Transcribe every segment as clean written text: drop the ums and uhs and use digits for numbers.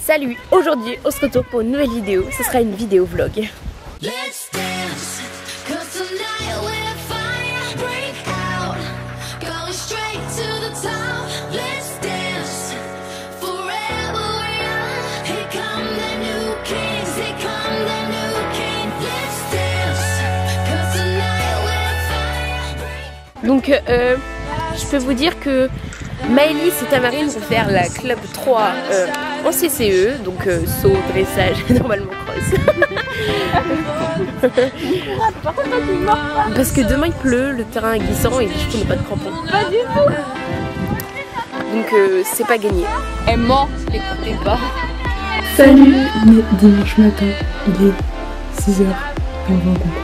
Salut, aujourd'hui on se retrouve pour une nouvelle vidéo, ce sera une vidéo vlog. Donc je peux vous dire que Maëlys et Tamarine vont faire la club 3 en CCE, donc saut, dressage et normalement cross. Parce que demain il pleut, le terrain est glissant et je n'ai pas de crampons. Pas du tout. Donc c'est pas gagné. Elle ment, écoutez pas. Salut, on est dimanche matin, il est 6h et on va au concours.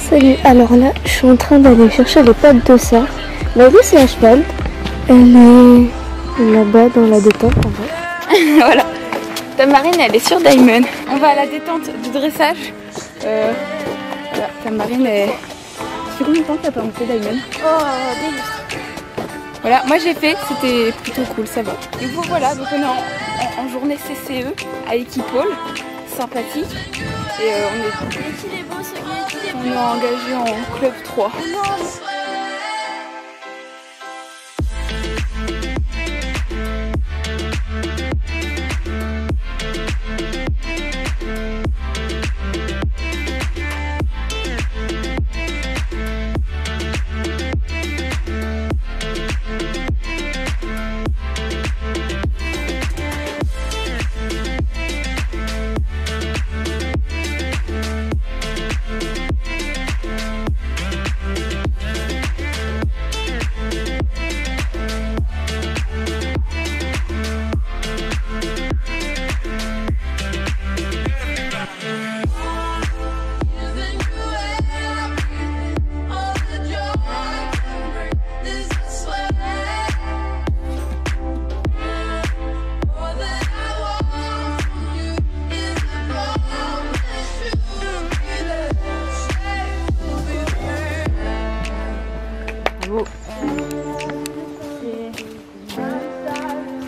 Salut, alors là, je suis en train d'aller chercher les pattes de Serre. Maëlys est à cheval. Elle est là-bas dans la détente en vrai. Voilà. Tamarine, elle est sur Diamond. On va à la détente du dressage. Voilà, Tamarine est... Ça fait combien de temps que t'as pas monté Diamond? Oh, dégueu. Voilà, moi j'ai fait, c'était plutôt cool, ça va. Du coup voilà, donc on est en journée CCE à Equipole, sympathique. Et on est engagé en club 3.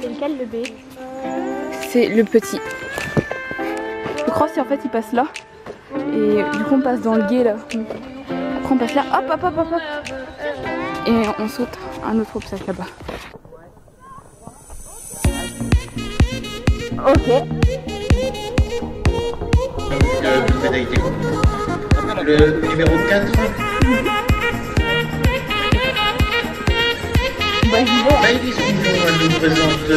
C'est lequel le B? C'est le petit. Le cross, en fait, il passe là. Et du coup, on passe dans le gué là. Après, on passe là. Hop, hop, hop, hop, hop. Et on saute un autre obstacle là-bas. Ok. Le numéro 4. Maëlys, elle nous présente.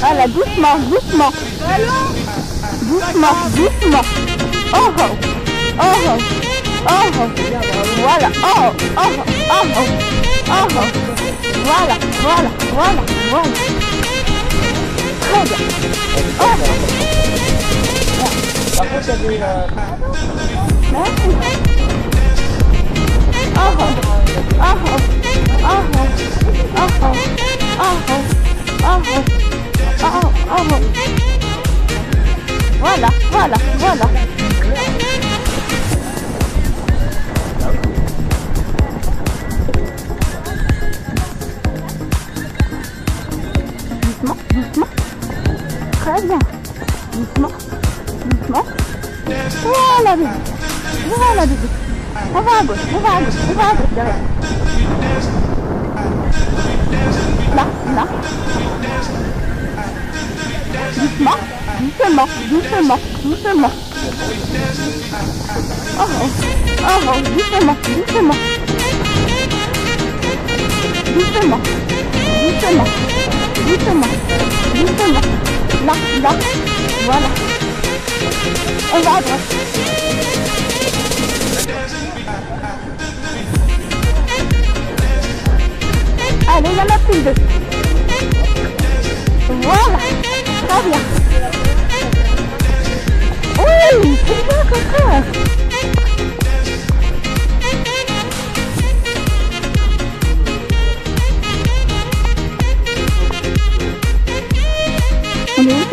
Ah là, doucement, doucement. Doucement, doucement. Oh oh, oh oh, oh oh. Voilà, oh oh, oh oh, oh oh. Voilà, voilà, voilà, voilà. Très bien. Oh. Par contre, ça veut Merci. Oh oh, oh oh, oh oh, oh oh, oh oh, oh oh, oh oh. Voilà, voilà, voilà. Doucement, doucement. Très bien. Doucement, doucement. Voilà bébé. Voilà bébé. On va à gauche, on va à gauche, on va à gauche derrière. Là, là. Doucement, doucement, doucement, doucement. Oh oh, oh oh, doucement, doucement. Doucement, doucement, doucement, doucement. Là, là, voilà. On va à droite. Allez, il y en a plus deux. Voilà, très bien. Oui, c'est bien comme ça. On est où?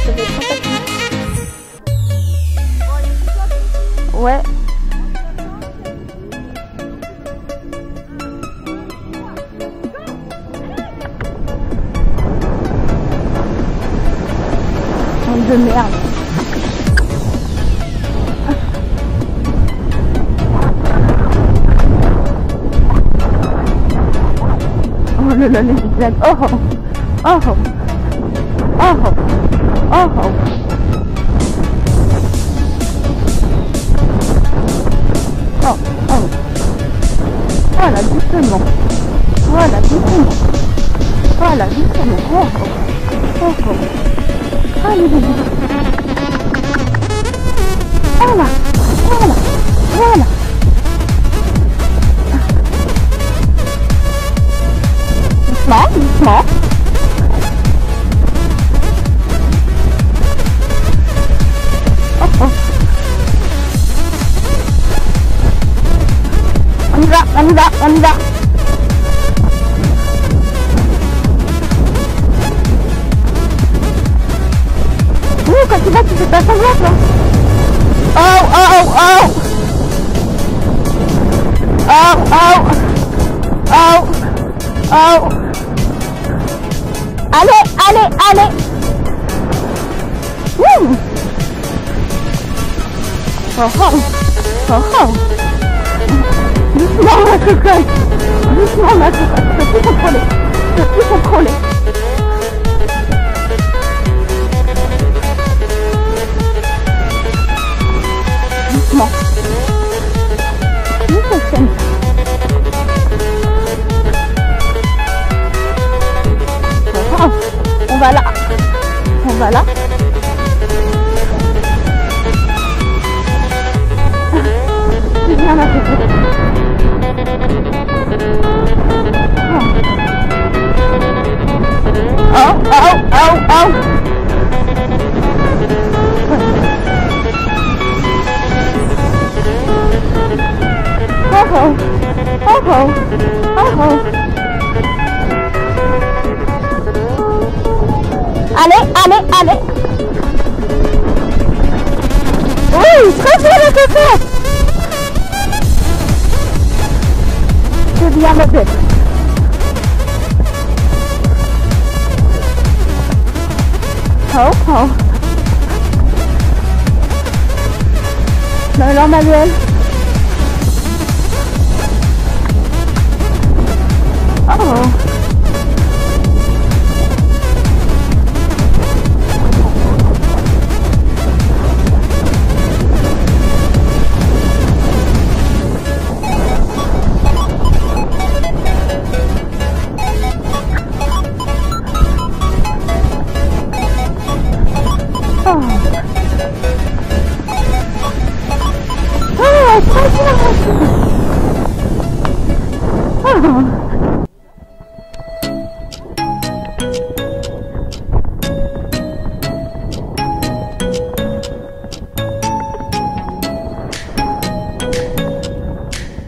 ça va être sympathique. Ouais. Monde de merde. Oh là là, les blagues. Oh oh. Oh oh. Oh oh. Oh oh. Oh oh. Voilà, doucement. Voilà, doucement. Voilà, doucement. Oh oh. Oh oh. Allez, bébé. Voilà. Voilà. Voilà. Doucement, doucement. Oh oh. On y va, on y va, on y va. Ouh, quand tu vas, tu fais pas semblant, toi. Oh, oh, oh. Oh, oh. Oh. Oh. Allez, allez, allez. Ouh. Oh, oh. Oh, oh. Doucement, ma cocotte. Doucement, ma cocotte. Je peux plus contrôler. Je peux plus contrôler. Doucement. Doucement. Oh, on va là. On va là. C'est bien, ma cocotte. Oh, oh, oh, oh. Oh, oh. Oh, oh. Oh, oh. Allez, allez, allez. Oui, très bien, la cocotte. C'est bien, ma bête. Oh, oh. Alors, Manuel. Oh, oh.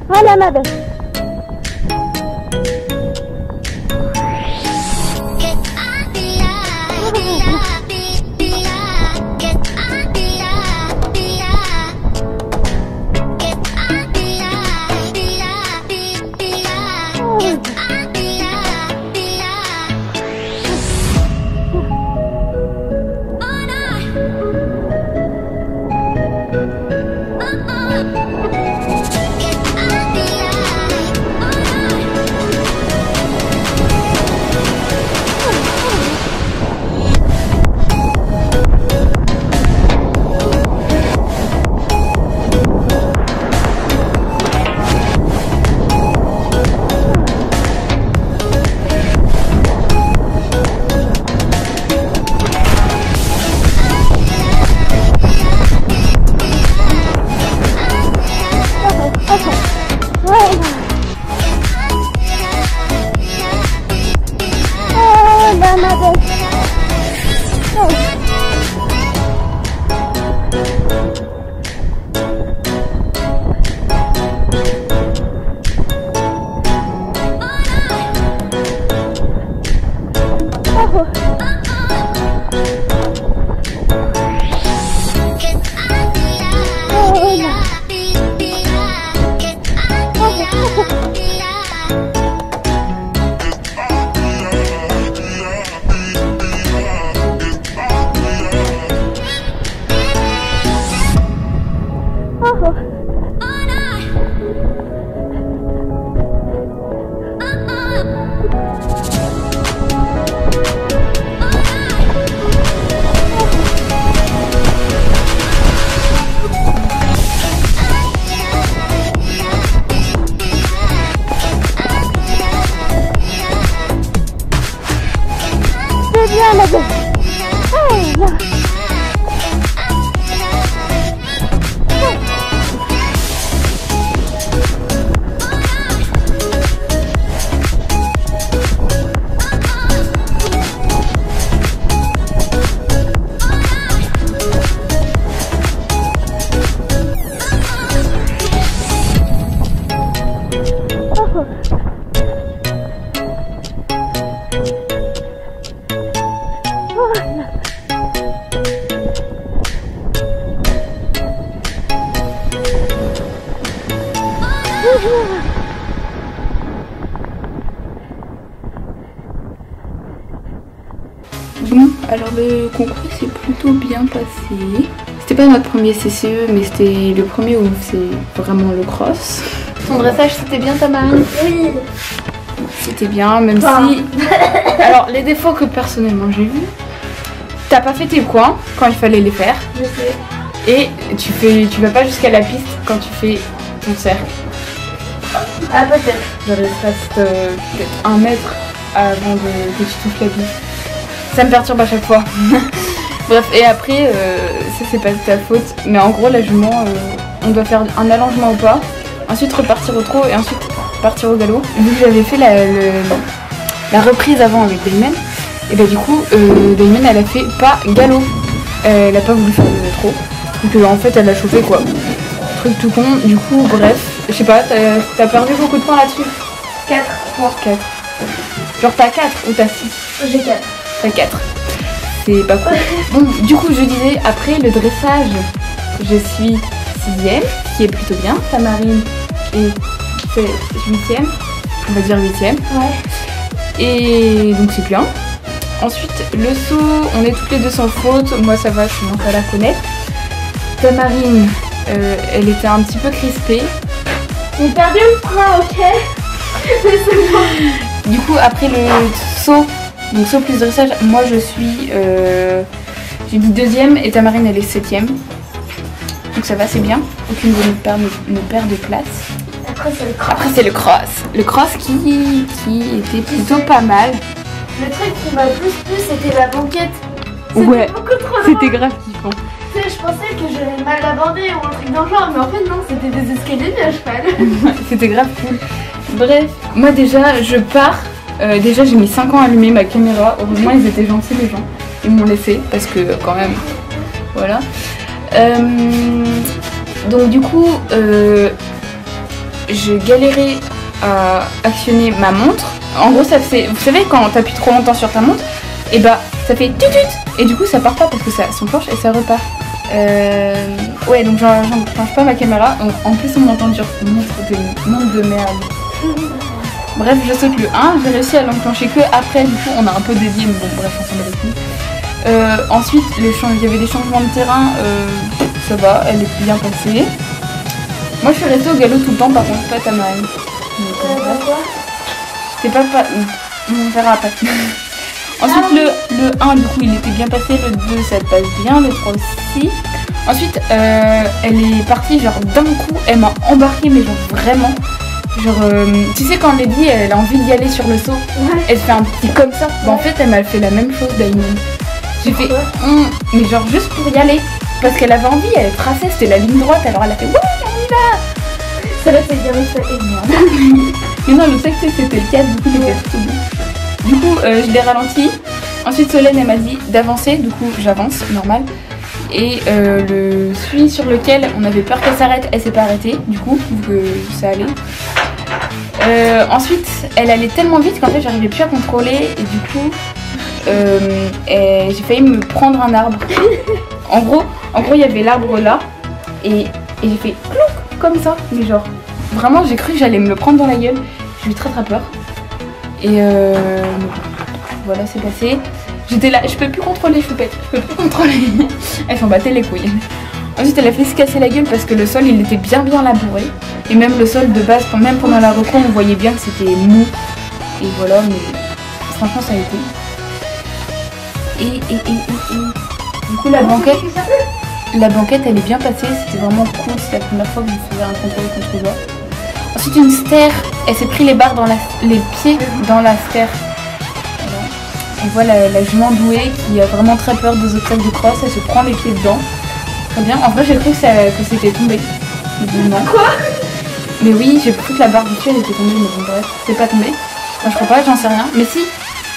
Voilà, ma belle. Bon, alors le concours s'est plutôt bien passé. C'était pas notre premier CCE, mais c'était le premier où c'est vraiment le cross. Ton dressage, c'était bien, ta Marine? Oui. C'était bien, même si... Alors, les défauts que personnellement j'ai vus, t'as pas fait tes coins quand il fallait les faire. Je sais. Et tu vas pas jusqu'à la piste quand tu fais ton cercle. Ah, peut-être. Genre, il te reste peut-être 1 mètre avant que tu touches la piste. Ça me perturbe à chaque fois. Bref, et après, ça c'est pas de ta faute, mais en gros la jument, on doit faire un allongement au pas, ensuite repartir au trot et ensuite partir au galop. Vu que j'avais fait la reprise avant avec Damon, et bah du coup Damon elle a fait pas galop, elle a pas voulu faire le trot, donc en fait elle a chauffé quoi. Truc tout con, du coup bref, je sais pas, t'as perdu beaucoup de points là-dessus? 4. 4. Genre t'as 4 ou t'as 6? J'ai 4. T'as 4. C'est pas cool. Bon, du coup, je disais, après le dressage, je suis 6ème, ce qui est plutôt bien. Tamarine est 8ème, on va dire 8ème. Ouais. Et donc, c'est bien. Ensuite, le saut, on est toutes les deux sans faute. Moi, ça va, je commence à la connaître. Tamarine, elle était un petit peu crispée. J'ai perdu le frein, ok. Mais c'est bon. Du coup, après le saut, donc saut plus dressage, moi je suis, j'ai dit 2ème et Tamarine elle est 7ème. Donc ça va, c'est bien. Aucune de nous perd de place. Après c'est le cross. Après c'est le cross. Le cross qui était plutôt pas mal. Le truc qui m'a plus plu c'était la banquette. Ouais, C'était beaucoup trop c'était loin. grave kiffant. Tu sais, je pensais que j'allais mal l'aborder ou un truc dans le genre, mais en fait non, c'était des escaliers à cheval. C'était grave cool. Bref, moi déjà je pars. Déjà j'ai mis 5 ans à allumer ma caméra. Heureusement ils étaient gentils les gens. Ils m'ont laissé parce que quand même. Voilà. Donc du coup je galérais à actionner ma montre. En gros ça fait. Vous savez quand t'appuies trop longtemps sur ta montre, et bah ça fait tutut et du coup ça part pas parce que ça s'enclenche et ça repart. Ouais donc j'enclenche pas ma caméra. Donc, en plus on m'entend dire montre de merde. Bref, je saute le 1, j'ai réussi à l'enclencher que après, du coup on a un peu dédié, mais bon bref on s'en bat les couilles. Ensuite il y avait des changements de terrain, ça va, elle est bien passée. Moi je suis restée au galop tout le temps, par contre pas ta Marine. C'est pas on verra après. Ensuite le 1 du coup il était bien passé, le 2 ça passe bien, le 3 aussi. Ensuite elle est partie genre d'un coup, elle m'a embarqué mais genre vraiment. Genre, tu sais quand Lady elle a envie d'y aller sur le saut, ouais. Elle fait un petit comme ça. Bah, en fait elle m'a fait la même chose Damon. J'ai fait mais genre juste pour y aller. Parce qu'elle avait envie, elle traçait, c'était la ligne droite, alors elle a fait ouais on y va. Ça l'a fait gamin, ça énorme. Mais non le sexe c'était le 4, du coup il était tout bon. Du coup je l'ai ralenti. Ensuite Solène elle m'a dit d'avancer, du coup j'avance, normal. Et celui sur lequel on avait peur qu'elle s'arrête, elle s'est pas arrêtée du coup, vu que ça allait. Ensuite elle allait tellement vite qu'en fait j'arrivais plus à contrôler et du coup j'ai failli me prendre un arbre. En gros il y avait l'arbre là et j'ai fait clouc comme ça, mais genre vraiment j'ai cru que j'allais me le prendre dans la gueule. J'ai eu très peur et voilà c'est passé. J'étais là, je peux plus contrôler, je peux plus contrôler. Elle s'en battait les couilles. Ensuite elle a fait se casser la gueule parce que le sol il était bien labouré. Et même le sol de base, même pendant la recon on voyait bien que c'était mou. Et voilà, mais franchement ça a été. Et du coup la banquette elle est bien passée, c'était vraiment cool, c'est la première fois que je faisais un contrôle contre bas. Ensuite une stère, elle s'est pris les barres dans les pieds dans la stère. On voit la jument douée qui a vraiment très peur des obstacles de cross, elle se prend les pieds dedans. Très bien, en vrai j'ai cru que c'était tombé. Quoi? Mais oui, j'ai cru que la barre du dessus elle était tombée, mais bon bref, c'est pas tombé. Enfin, je crois pas, j'en sais rien. Mais si,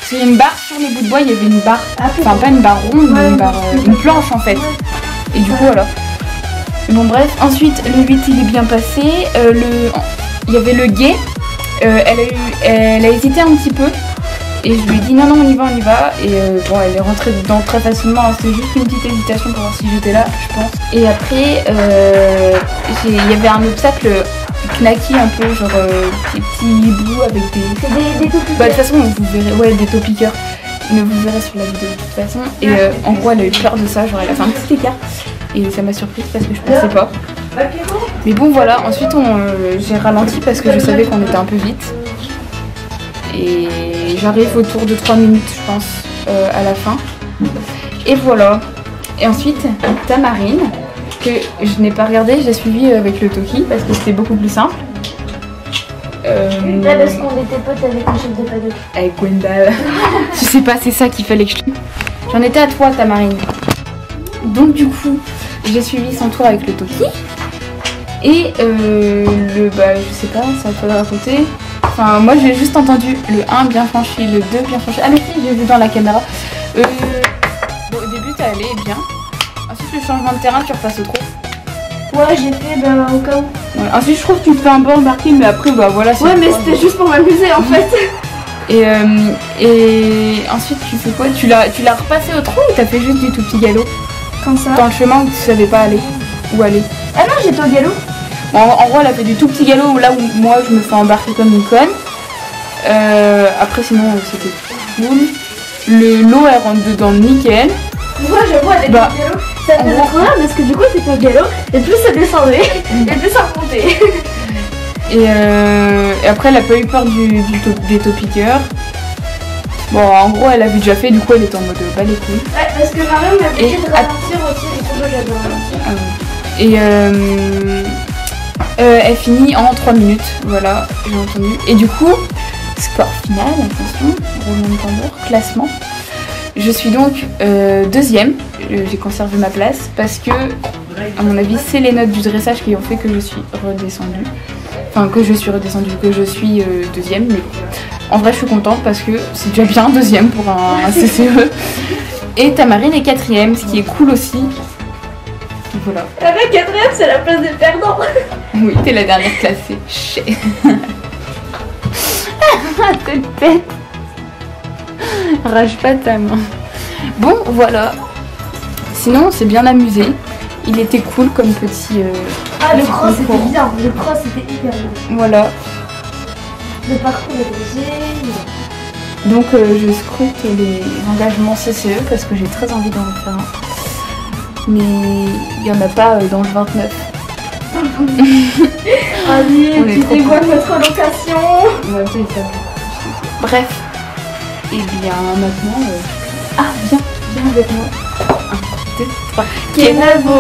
sur une barre sur les bouts de bois, il y avait une barre, enfin pas une barre ronde, mais une planche en fait. Et du coup voilà. Bon bref, ensuite le 8 il est bien passé. Il y avait le guet. elle a hésité un petit peu. Et je lui ai dit non, on y va. Et bon, elle est rentrée dedans très facilement. Hein. C'était juste une petite hésitation pour voir si j'étais là, je pense. Et après, il y avait un obstacle knacky un peu, genre des petits bouts avec des taupiqueurs. Bah, de toute façon, vous verrez, ouais, des taupiqueurs. Mais vous verrez sur la vidéo de toute façon. Et en gros, elle a eu peur de ça, genre elle a fait un petit écart. Et ça m'a surprise parce que je pensais pas. Mais bon, voilà. Ensuite, j'ai ralenti parce que je savais qu'on était un peu vite. Et j'arrive autour de 3 minutes, je pense, à la fin. Et voilà. Et ensuite, Tamarine, que je n'ai pas regardé, j'ai suivi avec le Toki parce que c'était beaucoup plus simple. Là, parce qu'on était potes avec le chef de paddock. Avec Gwendal. Je sais pas, c'est ça qu'il fallait que je... J'en étais à toi, Tamarine. Donc du coup, j'ai suivi son tour avec le Toki. Et bah, je sais pas, ça peut raconter. Enfin, moi j'ai juste entendu le 1 bien franchi, le 2 bien franchi. Ah mais si, j'ai vu dans la caméra. Bon, au début t'es allé bien. Ensuite le changement de terrain, tu repasses au trou. Ouais, j'ai fait au cas où. Ouais. Ensuite je trouve que tu te fais un peu embarquer, mais après bah voilà. Ouais, mais c'était juste pour m'amuser en fait. Et ensuite tu fais quoi? Tu l'as repassé au trou ou t'as fait juste du tout petit galop? Comme ça. Dans le chemin où tu savais pas aller. Où aller? Ah non, j'étais au galop. Bon, en gros elle a fait du tout petit galop là où moi je me fais embarquer comme une conne. Après sinon c'était cool. L'eau elle rentre dedans nickel. Moi j'avoue elle était au galop. Ça faisait trop rare parce que du coup c'était au galop et plus ça descendait et plus ça remontait. Et après elle a pas eu peur des taupiqueurs. Bon en gros elle avait déjà fait, du coup elle était en mode bah les couilles. Ouais, parce que Marion m'a obligé de ralentir aussi et pour moi j'adore ralentir. Et elle finit en 3 minutes, voilà, j'ai entendu. Et du coup, score final, attention, roulement de tambour, classement. Je suis donc deuxième, j'ai conservé ma place parce que, à mon avis, c'est les notes du dressage qui ont fait que je suis redescendue. Enfin, que je suis deuxième, mais en vrai je suis contente parce que c'est déjà bien deuxième pour un CCE. Et Tamarine est quatrième, ce qui est cool aussi. Voilà. La quatrième, c'est la place des perdants. Oui, t'es la dernière classée. Chais. T'es bête. Rage pas ta main. Bon, voilà. Sinon, on s'est bien amusé. Il était cool comme petit. Ah, le cross c'était bien. Le cross c'était hyper bien. Voilà. Le parcours est léger. Donc, je scrute les engagements CCE parce que j'ai très envie d'en faire un. Mais il n'y en a pas dans le 29. Allez, tu dévoiles notre location. Ouais, c'est ça. Bref. Et bien maintenant... Ah, viens avec moi. 1, 2, 3. Kenavo.